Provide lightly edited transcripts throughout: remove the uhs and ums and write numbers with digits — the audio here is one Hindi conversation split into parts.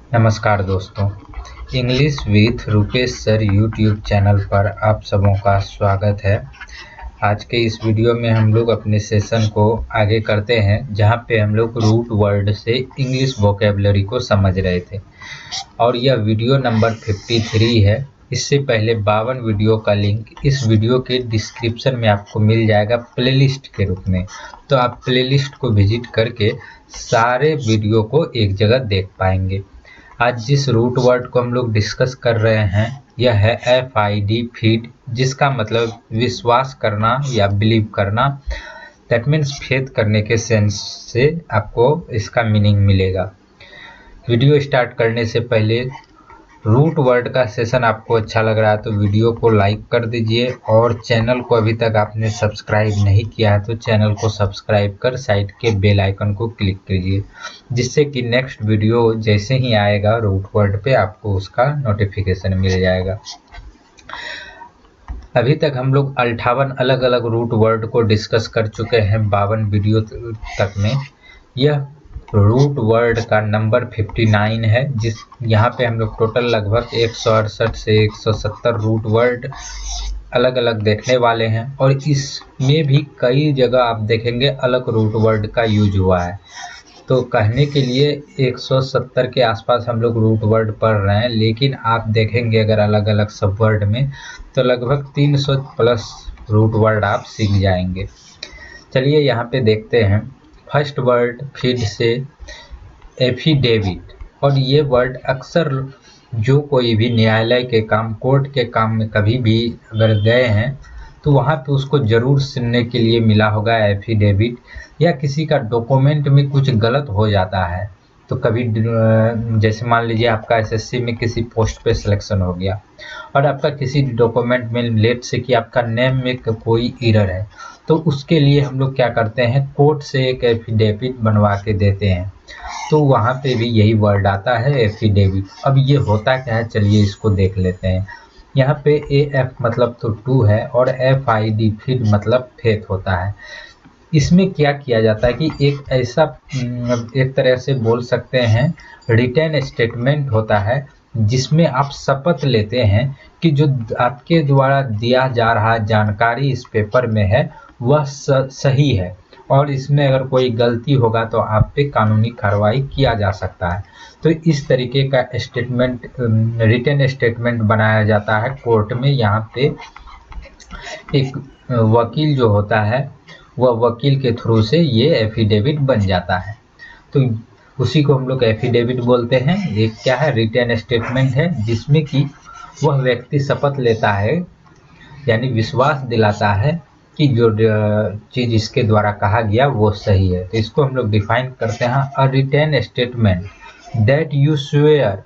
नमस्कार दोस्तों, English with Rupesh sir YouTube channel पर आप सबों का स्वागत है। आज के इस वीडियो में हम लोग अपने सेशन को आगे करते हैं, जहां पे हम लोग रूट वर्ड से इंग्लिश वोकेबलरी को समझ रहे थे और यह वीडियो नंबर 53 है। इससे पहले 52 वीडियो का लिंक इस वीडियो के डिस्क्रिप्शन में आपको मिल जाएगा प्लेलिस्ट के रूप में, तो आप प्लेलिस्ट को विजिट करके सारे वीडियो को एक जगह देख पाएंगे। आज जिस रूट वर्ड को हम लोग डिस्कस कर रहे हैं यह है FID फीड, जिसका मतलब विश्वास करना या बिलीव करना। दैट मीन्स फेथ करने के सेंस से आपको इसका मीनिंग मिलेगा। वीडियो स्टार्ट करने से पहले रूट वर्ड का सेशन आपको अच्छा लग रहा है तो वीडियो को लाइक कर दीजिए, और चैनल को अभी तक आपने सब्सक्राइब नहीं किया है तो चैनल को सब्सक्राइब कर साइड के बेल आइकन को क्लिक कीजिए, जिससे कि नेक्स्ट वीडियो जैसे ही आएगा रूट वर्ड पे आपको उसका नोटिफिकेशन मिल जाएगा। अभी तक हम लोग 58 अलग अलग रूट वर्ड को डिस्कस कर चुके हैं 52 वीडियो तक में। यह रूट वर्ड का नंबर 59 है, जिस यहाँ पे हम लोग टोटल लगभग 168 से 170 रूट वर्ड अलग अलग देखने वाले हैं, और इसमें भी कई जगह आप देखेंगे अलग रूट वर्ड का यूज हुआ है। तो कहने के लिए 170 के आसपास हम लोग रूट वर्ड पढ़ रहे हैं, लेकिन आप देखेंगे अगर अलग अलग सब वर्ड में तो लगभग 300 प्लस रूट वर्ड आप सीख जाएंगे। चलिए यहाँ पे देखते हैं। फर्स्ट वर्ड फीड से एफिडेविट, और ये वर्ड अक्सर जो कोई भी न्यायालय के काम, कोर्ट के काम में कभी भी अगर गए हैं तो वहाँ पे उसको ज़रूर सुनने के लिए मिला होगा एफिडेविट, या किसी का डॉक्यूमेंट में कुछ गलत हो जाता है तो कभी जैसे मान लीजिए आपका SSC में किसी पोस्ट पे सिलेक्शन हो गया और आपका किसी डॉक्यूमेंट में लेट से कि आपका नेम में कोई एरर है, तो उसके लिए हम लोग क्या करते हैं, कोर्ट से एक एफिडेविट बनवा के देते हैं। तो वहाँ पे भी यही वर्ड आता है एफिडेविट। अब ये होता क्या है, चलिए इसको देख लेते हैं। यहाँ पे AF मतलब तो टू है और FID फीड मतलब फेथ होता है। इसमें क्या किया जाता है कि एक ऐसा एक तरह से बोल सकते हैं रिटन स्टेटमेंट होता है, जिसमें आप शपथ लेते हैं कि जो आपके द्वारा दिया जा रहा जानकारी इस पेपर में है वह सही है, और इसमें अगर कोई गलती होगा तो आप पे कानूनी कार्रवाई किया जा सकता है। तो इस तरीके का स्टेटमेंट, रिटन स्टेटमेंट बनाया जाता है कोर्ट में। यहाँ पे एक वकील जो होता है वह वकील के थ्रू से ये एफिडेविट बन जाता है, तो उसी को हम लोग एफिडेविट बोलते हैं। एक क्या है, रिटन स्टेटमेंट है, जिसमें कि वह व्यक्ति शपथ लेता है यानी विश्वास दिलाता है कि जो चीज़ इसके द्वारा कहा गया वो सही है। तो इसको हम लोग डिफाइन करते हैं, a written statement that you swear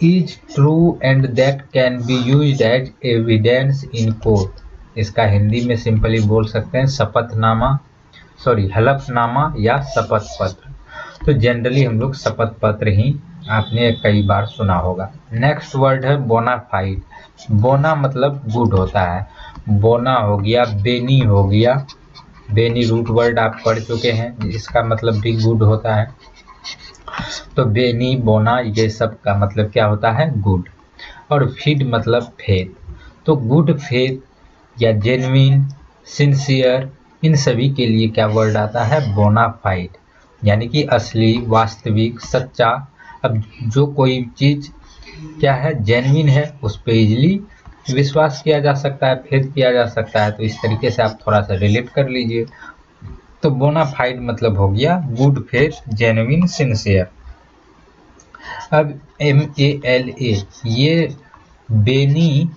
is true and that can be used as evidence in court. इसका हिंदी में सिंपली बोल सकते हैं शपथनामा, हलफनामा या शपथ पत्र। तो जनरली हम लोग शपथ पत्र ही आपने कई बार सुना होगा। नेक्स्ट वर्ड है बोनाफाइड। बोना मतलब गुड होता है, बोना हो गया, बेनी हो गया। बेनी रूट वर्ड आप पढ़ चुके हैं, इसका मतलब भी गुड होता है। तो बेनी, बोना ये सब का मतलब क्या होता है, गुड। और फीड मतलब फेथ। तो गुड फेथ या जेन्युइन, सिंसियर, इन सभी के लिए क्या वर्ड आता है, बोनाफाइड, यानी कि असली, वास्तविक, सच्चा। अब जो कोई चीज़ क्या है, जेन्युइन है, उस पर इजीली विश्वास किया जा सकता है, फेथ किया जा सकता है। तो इस तरीके से आप थोड़ा सा रिलेट कर लीजिए। तो बोनाफाइड मतलब हो गया गुड फेथ, जेन्युइन, सिंसियर। अब MALA, ये बेनी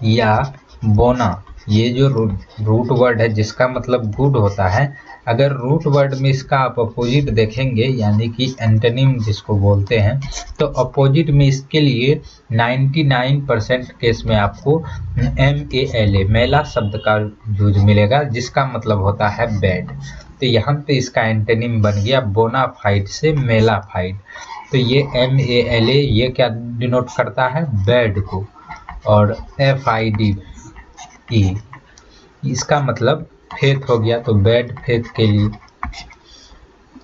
या बोना, ये जो रूट वर्ड है जिसका मतलब गुड होता है, अगर रूट वर्ड में इसका आप अपोजिट देखेंगे यानी कि एंटोनिम जिसको बोलते हैं, तो अपोजिट में इसके लिए 99% केस में आपको MALA, मेला शब्द का यूज मिलेगा, जिसका मतलब होता है बैड। तो यहाँ पे इसका एंटोनिम बन गया बोनाफाइड से मेलाफाइड। तो ये MALA ये क्या डिनोट करता है, बैड को, और FID इसका मतलब फेथ हो गया, तो बैड फेथ के लिए।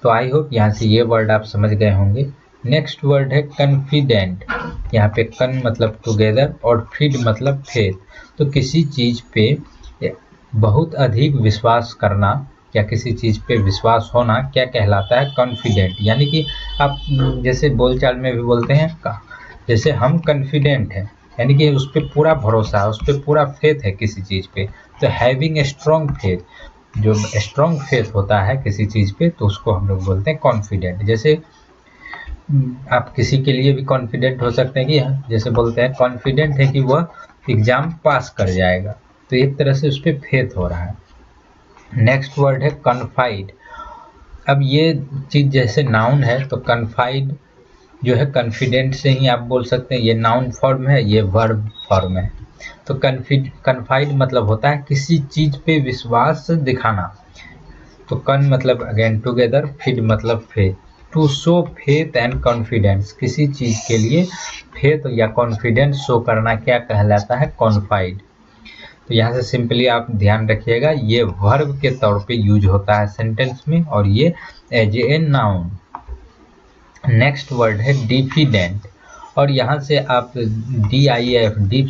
तो आई होप यहाँ से ये वर्ड आप समझ गए होंगे। नेक्स्ट वर्ड है कॉन्फिडेंट। यहाँ पे कन मतलब टुगेदर और फीड मतलब फेथ। तो किसी चीज़ पे बहुत अधिक विश्वास करना या किसी चीज़ पे विश्वास होना क्या कहलाता है? कॉन्फिडेंट। यानी कि आप जैसे बोलचाल में भी बोलते हैं जैसे हम कॉन्फिडेंट हैं, यानी कि उस पर पूरा भरोसा है, उस पर पूरा फेथ है किसी चीज़ पे। तो हैविंग ए स्ट्रॉन्ग फेथ, जो स्ट्रॉन्ग फेथ होता है किसी चीज़ पे, तो उसको हम लोग बोलते हैं कॉन्फिडेंट। जैसे आप किसी के लिए भी कॉन्फिडेंट हो सकते हैं कि जैसे बोलते हैं कॉन्फिडेंट है कि वह एग्ज़ाम पास कर जाएगा, तो एक तरह से उस पर फेथ हो रहा है। नेक्स्ट वर्ड है कन्फाइड। अब ये चीज़ जैसे नाउन है तो कन्फाइड जो है कॉन्फिडेंट से ही आप बोल सकते हैं, ये नाउन फॉर्म है, ये वर्ब फॉर्म है। तो कन्फाइड मतलब होता है किसी चीज़ पे विश्वास दिखाना। तो कन मतलब अगेन टुगेदर, फीड मतलब faith. To show faith and confidence, किसी चीज़ के लिए फेथ या कॉन्फिडेंस शो करना क्या कहलाता है? कॉन्फाइड। तो यहाँ से सिंपली आप ध्यान रखिएगा, ये वर्ब के तौर पे यूज होता है सेंटेंस में, और ये as a noun. Next word है डिफिडेंट, और यहाँ से आप DIF डीप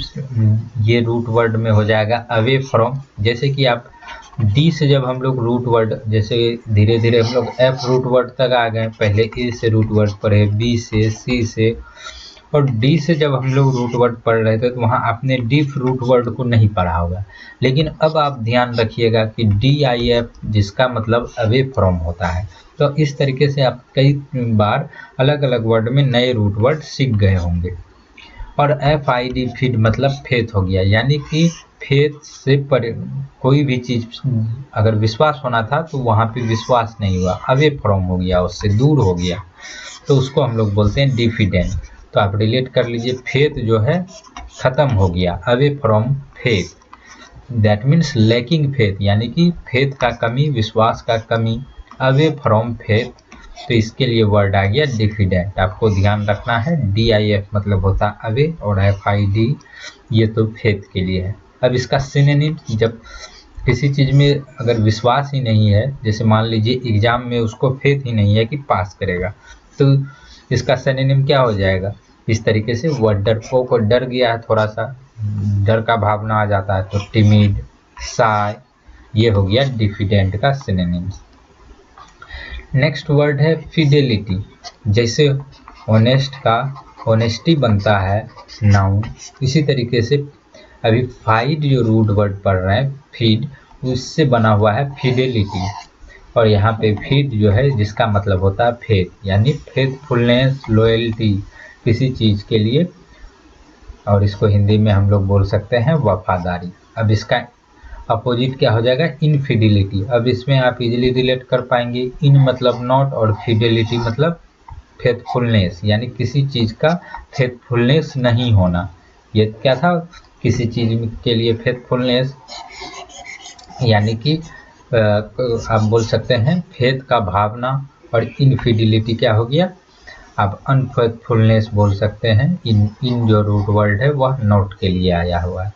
ये रूट वर्ड में हो जाएगा अवे फ्रॉम। जैसे कि आप डी से जब हम लोग रूट वर्ड, जैसे धीरे धीरे हम लोग F रूट वर्ड तक आ गए, पहले A से रूट वर्ड पढ़े, B से, C से, और डी से जब हम लोग रूट वर्ड पढ़ रहे थे तो वहाँ आपने डीप रूट वर्ड को नहीं पढ़ा होगा। लेकिन अब आप ध्यान रखिएगा कि DIF जिसका मतलब अवे फ्रॉम होता है। तो इस तरीके से आप कई बार अलग अलग वर्ड में नए रूट वर्ड सीख गए होंगे। और FID फीड मतलब फेथ हो गया, यानी कि फेथ से कोई भी चीज़ अगर विश्वास होना था तो वहाँ पे विश्वास नहीं हुआ, अवे फ्रॉम हो गया, उससे दूर हो गया, तो उसको हम लोग बोलते हैं डिफिडेंट। तो आप रिलेट कर लीजिए, फेथ जो है ख़त्म हो गया, away from faith, that means lacking faith, यानी कि फेथ का कमी, विश्वास का कमी, अवे फ्रॉम फेथ। तो इसके लिए वर्ड आ गया डिफिडेंट। आपको ध्यान रखना है, DIF मतलब होता अवे, और FID ये तो फेथ के लिए है। अब इसका सिनोनिम, जब किसी चीज़ में अगर विश्वास ही नहीं है, जैसे मान लीजिए एग्ज़ाम में उसको फेथ ही नहीं है कि पास करेगा, तो इसका सिनोनिम क्या हो जाएगा? इस तरीके से वह डरपोक, डर गया है, थोड़ा सा डर का भावना आ जाता है, तो टिमिड, शाय, ये हो गया डिफिडेंट का सिनोनिम। नेक्स्ट वर्ड है फिडेलिटी। जैसे ऑनेस्ट का ऑनेस्टी बनता है नाउन, इसी तरीके से अभी फाइड जो रूट वर्ड पढ़ रहे हैं फीड, उससे बना हुआ है फिडेलिटी। और यहाँ पे फीड जो है जिसका मतलब होता है फेथ, यानी फेथफुलनेस, लॉयल्टी किसी चीज़ के लिए, और इसको हिंदी में हम लोग बोल सकते हैं वफादारी। अब इसका अपोजिट क्या हो जाएगा? इनफिडिलिटी। अब इसमें आप इजीली रिलेट कर पाएंगे, इन मतलब नॉट और फिडेलिटी मतलब फेथफुलनेस, यानी किसी चीज़ का फेथफुलनेस नहीं होना। ये क्या था? किसी चीज़ के लिए फेथफुलनेस यानी कि आप बोल सकते हैं फेथ का भावना, और इनफिडिलिटी क्या हो गया? आप अनफेथफुलनेस बोल सकते हैं। इन जो रूट वर्ड है वह नॉट के लिए आया हुआ है।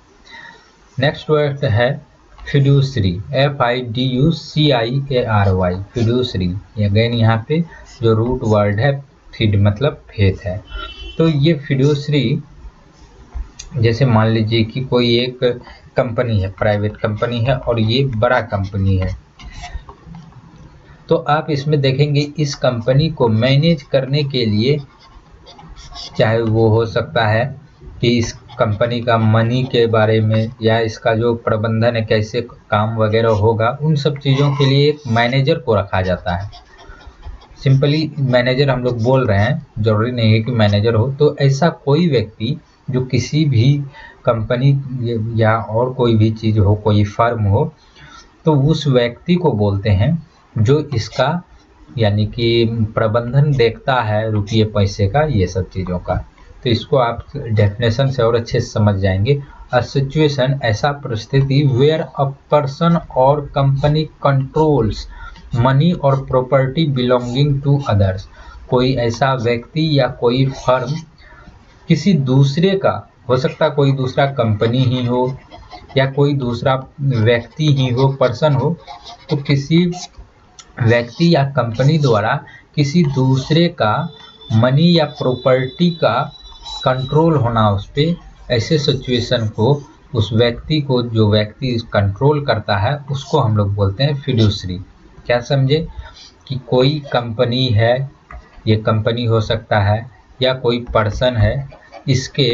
नेक्स्ट वर्ड है फिड्यूसरी, FIDUCIARY, फिड्यूसरी। अगेन यहाँ पे जो रूट वर्ड है फिड मतलब फेथ है। तो ये फिड्यूसरी, जैसे मान लीजिए कि कोई एक कंपनी है, प्राइवेट कंपनी है, और ये बड़ा कंपनी है, तो आप इसमें देखेंगे इस कंपनी को मैनेज करने के लिए, चाहे वो हो सकता है कि इस कंपनी का मनी के बारे में, या इसका जो प्रबंधन है कैसे काम वगैरह होगा, उन सब चीज़ों के लिए एक मैनेजर को रखा जाता है। सिंपली मैनेजर हम लोग बोल रहे हैं, जरूरी नहीं है कि मैनेजर हो। तो ऐसा कोई व्यक्ति जो किसी भी कंपनी या और कोई भी चीज़ हो, कोई फर्म हो, तो उस व्यक्ति को बोलते हैं जो इसका यानी कि प्रबंधन देखता है, रुपये पैसे का, ये सब चीज़ों का। तो इसको आप डेफिनेशन से और अच्छे से समझ जाएंगे। अ सिचुएशन, ऐसा परिस्थिति, वेयर अ पर्सन और कंपनी कंट्रोल्स मनी और प्रॉपर्टी बिलोंगिंग टू अदर्स, कोई ऐसा व्यक्ति या कोई फर्म किसी दूसरे का, हो सकता कोई दूसरा कंपनी ही हो या कोई दूसरा व्यक्ति ही हो, पर्सन हो, तो किसी व्यक्ति या कंपनी द्वारा किसी दूसरे का मनी या प्रॉपर्टी का कंट्रोल होना उस पर, ऐसे सिचुएशन को उस व्यक्ति को, जो व्यक्ति कंट्रोल करता है उसको हम लोग बोलते हैं फिड्यूसरी। क्या समझे कि कोई कंपनी है, ये कंपनी हो सकता है या कोई पर्सन है, इसके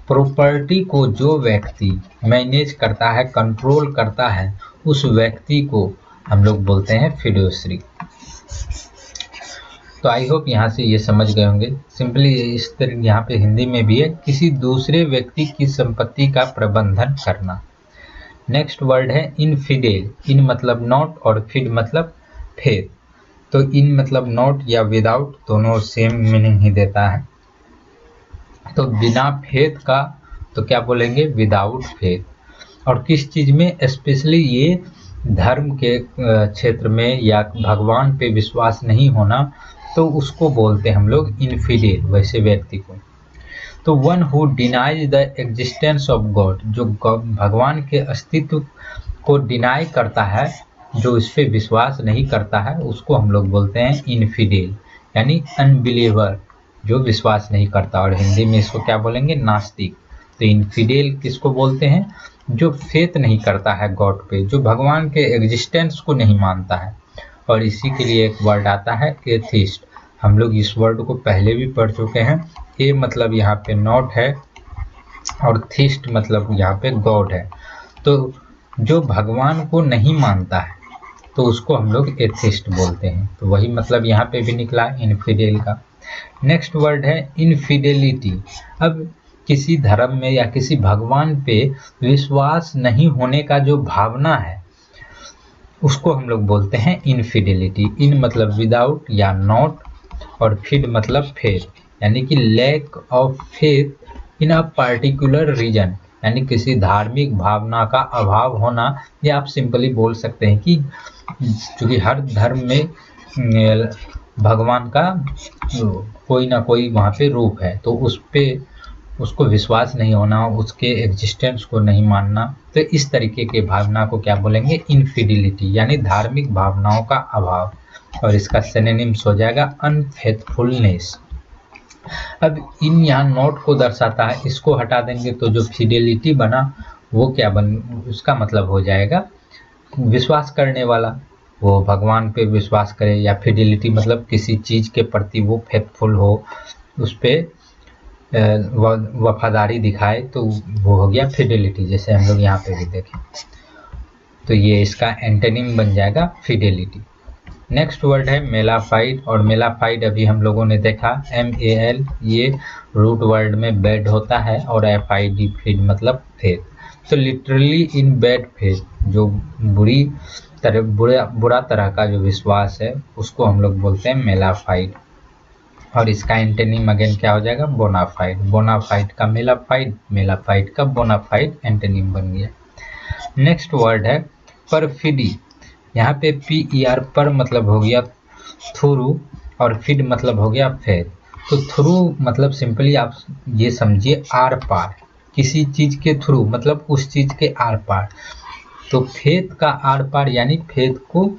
प्रॉपर्टी को जो व्यक्ति मैनेज करता है, कंट्रोल करता है, उस व्यक्ति को हम लोग बोलते हैं फिड्यूसरी। तो आई होप यहाँ से ये समझ गए होंगे। सिंपली इस तरह यहाँ पे हिंदी में भी है, किसी दूसरे व्यक्ति की संपत्ति का प्रबंधन करना। नेक्स्ट वर्ड है इनफिडेल। इन मतलब नॉट और फिड मतलब फेथ। तो इन मतलब नॉट या विदाउट, दोनों सेम मीनिंग ही देता है। तो बिना फेथ का तो क्या बोलेंगे, विदाउट फेथ। और किस चीज़ में, स्पेशली ये धर्म के क्षेत्र में या भगवान पे विश्वास नहीं होना, तो उसको बोलते हैं हम लोग इनफिडेल, वैसे व्यक्ति को। तो one who denies the existence of God, जो भगवान के अस्तित्व को डिनाई करता है, जो इस पे विश्वास नहीं करता है, उसको हम लोग बोलते हैं इनफिडेल, यानी अनबिलीवर, जो विश्वास नहीं करता। और हिंदी में इसको क्या बोलेंगे, नास्तिक। तो इनफिडेल किसको बोलते हैं, जो फेथ नहीं करता है गॉड पे, जो भगवान के एग्जिस्टेंस को नहीं मानता है। और इसी के लिए एक वर्ड आता है एथिस्ट। हम लोग इस वर्ड को पहले भी पढ़ चुके हैं। ए मतलब यहाँ पे नॉट है और थिस्ट मतलब यहाँ पे गॉड है। तो जो भगवान को नहीं मानता है तो उसको हम लोग एथिस्ट बोलते हैं। तो वही मतलब यहाँ पे भी निकला इनफिडेल का। नेक्स्ट वर्ड है इनफिडेलिटी। अब किसी धर्म में या किसी भगवान पे विश्वास नहीं होने का जो भावना है, उसको हम लोग बोलते हैं इनफिडेलिटी। इन मतलब विदाउट या नॉट, और फिड मतलब फेथ, यानी कि lack of faith in a particular reason, यानी किसी धार्मिक भावना का अभाव होना। या आप सिंपली बोल सकते हैं कि चूँकि हर धर्म में भगवान का कोई ना कोई वहाँ पे रूप है, तो उस पे उसको विश्वास नहीं होना, उसके एग्जिस्टेंस को नहीं मानना, तो इस तरीके के भावना को क्या बोलेंगे, इनफिडिलिटी, यानी धार्मिक भावनाओं का अभाव। और इसका सिनोनिम्स हो जाएगा अनफेथफुलनेस। अब इन यहाँ नोट को दर्शाता है, इसको हटा देंगे तो जो फिडेलिटी बना वो क्या बन, उसका मतलब हो जाएगा विश्वास करने वाला, वो भगवान पे विश्वास करे। या फिडेलिटी मतलब किसी चीज़ के प्रति वो फेथफुल हो, उस पर वफादारी दिखाए, तो वो हो गया फिडेलिटी, जैसे हम लोग यहाँ पे भी देखें। तो ये इसका एंटोनिम बन जाएगा फिडेलिटी। नेक्स्ट वर्ड है मेलाफाइड। और मेलाफाइड अभी हम लोगों ने देखा, MAL, ये रूट वर्ड में बैड होता है, और FID फीड मतलब फेथ। तो लिटरली इन बैड फेथ, जो बुरा तरह का जो विश्वास है, उसको हम लोग बोलते हैं मेलाफाइड। और इसका एंटोनिम अगेन क्या हो जाएगा, बोनाफाइड। बोनाफाइड का मेलाफाइड, मेलाफाइड का बोनाफाइड एंटोनिम बन गया। नेक्स्ट वर्ड है परफिडी। यहाँ पे PER पर मतलब हो गया थ्रू, और फिड मतलब हो गया फेथ। तो थ्रू मतलब सिंपली आप ये समझिए आर पार, किसी चीज़ के थ्रू मतलब उस चीज़ के आर पार। तो फेथ का आर पार यानी फेथ को,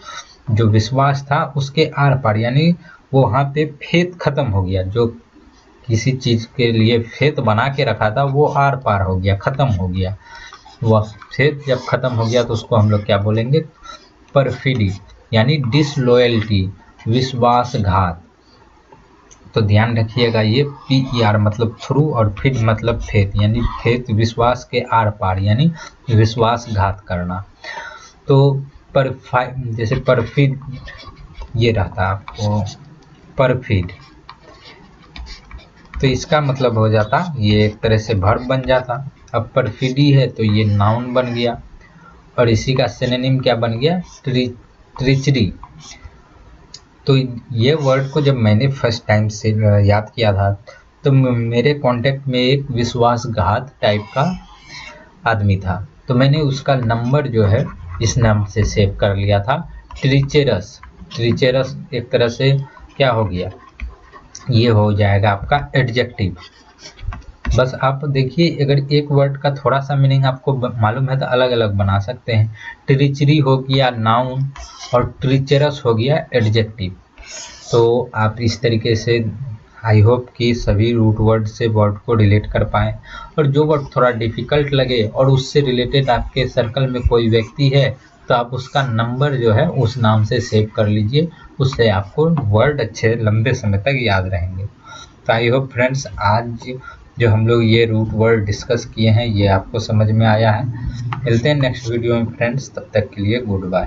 जो विश्वास था उसके आर पार, यानी वो वहाँ पे फेथ खत्म हो गया, जो किसी चीज़ के लिए फेथ बना के रखा था वो आर पार हो गया, खत्म हो गया। वह फेथ जब खत्म हो गया तो उसको हम लोग क्या बोलेंगे, परफिडी, यानी डिसलॉयल्टी, विश्वासघात। तो ध्यान रखिएगा, ये PER मतलब थ्रू और फिड मतलब फेथ, यानी फेथ विश्वास के आर पार, यानी विश्वासघात करना। तो जैसे परफिड ये रहता आपको परफिड, तो इसका मतलब हो जाता, ये एक तरह से वर्ब बन जाता। अब परफिडी है तो ये नाउन बन गया, और इसी का सिनोनिम क्या बन गया, ट्रिचरी। तो ये वर्ड को जब मैंने फर्स्ट टाइम से याद किया था, तो मेरे कांटेक्ट में एक विश्वासघात टाइप का आदमी था, तो मैंने उसका नंबर जो है इस नाम से सेव कर लिया था, ट्रिचेरस। ट्रिचेरस एक तरह से क्या हो गया, ये हो जाएगा आपका एडजेक्टिव। बस आप देखिए, अगर एक वर्ड का थोड़ा सा मीनिंग आपको मालूम है तो अलग अलग बना सकते हैं। ट्रिचरी हो गया नाउन, और ट्रिचरस हो गया एडजेक्टिव। तो आप इस तरीके से आई होप कि सभी रूट वर्ड से वर्ड को रिलेट कर पाएँ, और जो वर्ड थोड़ा डिफ़िकल्ट लगे और उससे रिलेटेड आपके सर्कल में कोई व्यक्ति है तो आप उसका नंबर जो है उस नाम से सेव कर लीजिए, उससे आपको वर्ड अच्छे लंबे समय तक याद रहेंगे। तो आई होप फ्रेंड्स आज जो हम लोग ये रूट वर्ड डिस्कस किए हैं ये आपको समझ में आया है। मिलते हैं नेक्स्ट वीडियो में फ्रेंड्स, तब तक के लिए गुड बाय।